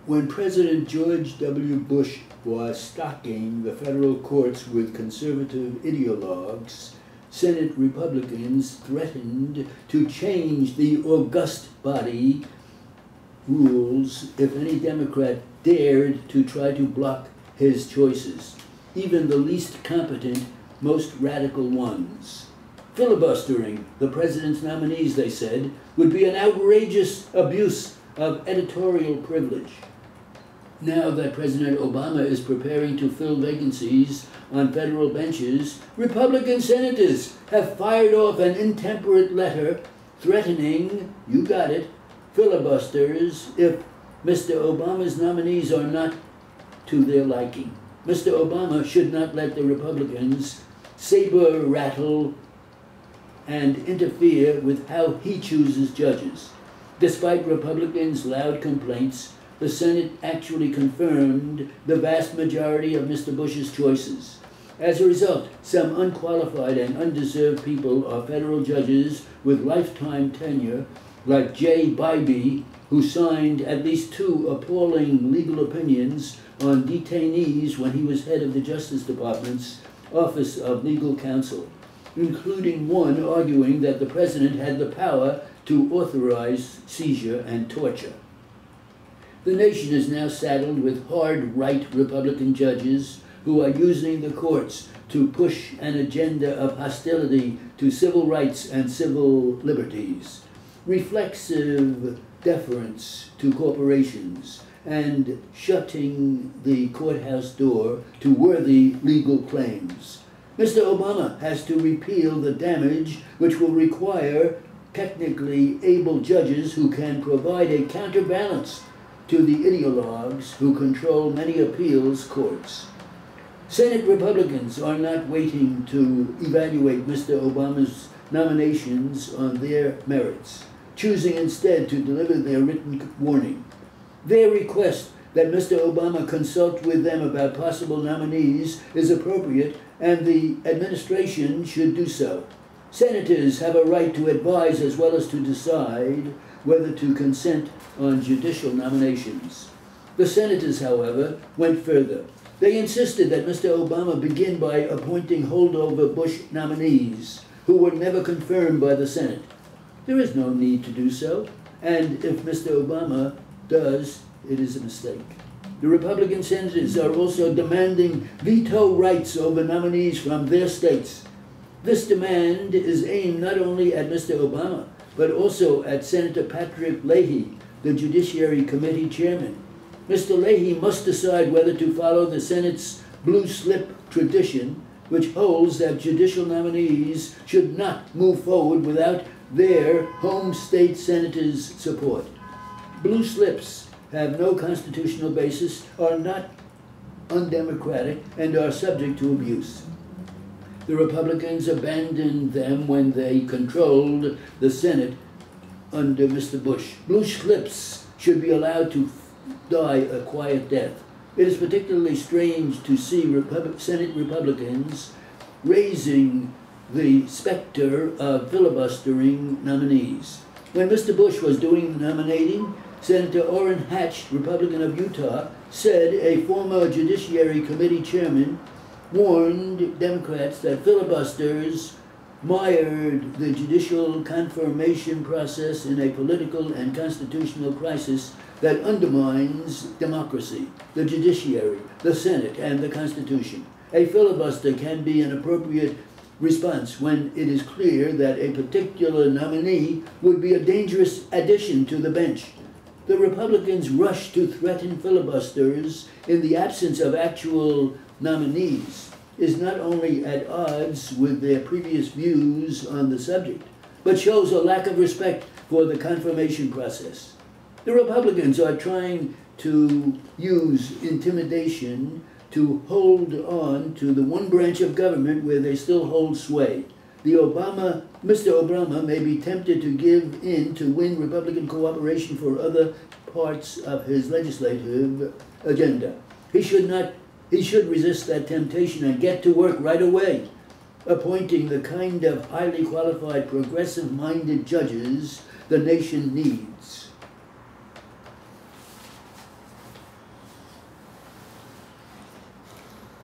When President George W. Bush was stocking the federal courts with conservative ideologues, Senate Republicans threatened to change the august body rules if any Democrat dared to try to block his choices, even the least competent, most radical ones. Filibustering the president's nominees, they said, would be an outrageous abuse of editorial privilege. Now that President Obama is preparing to fill vacancies on federal benches, Republican senators have fired off an intemperate letter threatening, you got it, filibusters if Mr. Obama's nominees are not to their liking. Mr. Obama should not let the Republicans saber rattle and interfere with how he chooses judges. Despite Republicans' loud complaints, the Senate actually confirmed the vast majority of Mr. Bush's choices. As a result, some unqualified and undeserved people are federal judges with lifetime tenure, like Jay Bybee, who signed at least 2 appalling legal opinions on detainees when he was head of the Justice Department's Office of Legal Counsel, including one arguing that the president had the power to authorize seizure and torture. The nation is now saddled with hard right Republican judges who are using the courts to push an agenda of hostility to civil rights and civil liberties, reflexive deference to corporations, and shutting the courthouse door to worthy legal claims. Mr. Obama has to repeal the damage which will require technically able judges who can provide a counterbalance to the ideologues who control many appeals courts. Senate Republicans are not waiting to evaluate Mr. Obama's nominations on their merits, choosing instead to deliver their written warning. Their request that Mr. Obama consult with them about possible nominees is appropriate, and the administration should do so. Senators have a right to advise as well as to decide whether to consent on judicial nominations. The senators, however, went further. They insisted that Mr. Obama begin by appointing holdover Bush nominees who were never confirmed by the Senate. There is no need to do so, and if Mr. Obama does, it is a mistake. The Republican senators are also demanding veto rights over nominees from their states. This demand is aimed not only at Mr. Obama, but also at Senator Patrick Leahy, the Judiciary Committee chairman. Mr. Leahy must decide whether to follow the Senate's blue slip tradition, which holds that judicial nominees should not move forward without their home state senators' support. Blue slips have no constitutional basis, are not undemocratic, and are subject to abuse. The Republicans abandoned them when they controlled the Senate under Mr. Bush. Blue slips should be allowed to die a quiet death. It is particularly strange to see Senate Republicans raising the specter of filibustering nominees. When Mr. Bush was doing the nominating, Senator Orrin Hatch, Republican of Utah, said a former Judiciary Committee chairman warned Democrats that filibusters mired the judicial confirmation process in a political and constitutional crisis that undermines democracy, the judiciary, the Senate, and the Constitution. A filibuster can be an appropriate response when it is clear that a particular nominee would be a dangerous addition to the bench. The Republicans rush to threaten filibusters in the absence of actual nominees is not only at odds with their previous views on the subject, but shows a lack of respect for the confirmation process. The Republicans are trying to use intimidation to hold on to the one branch of government where they still hold sway. Mr. Obama may be tempted to give in to win Republican cooperation for other parts of his legislative agenda. He should resist that temptation and get to work right away, appointing the kind of highly qualified, progressive-minded judges the nation needs.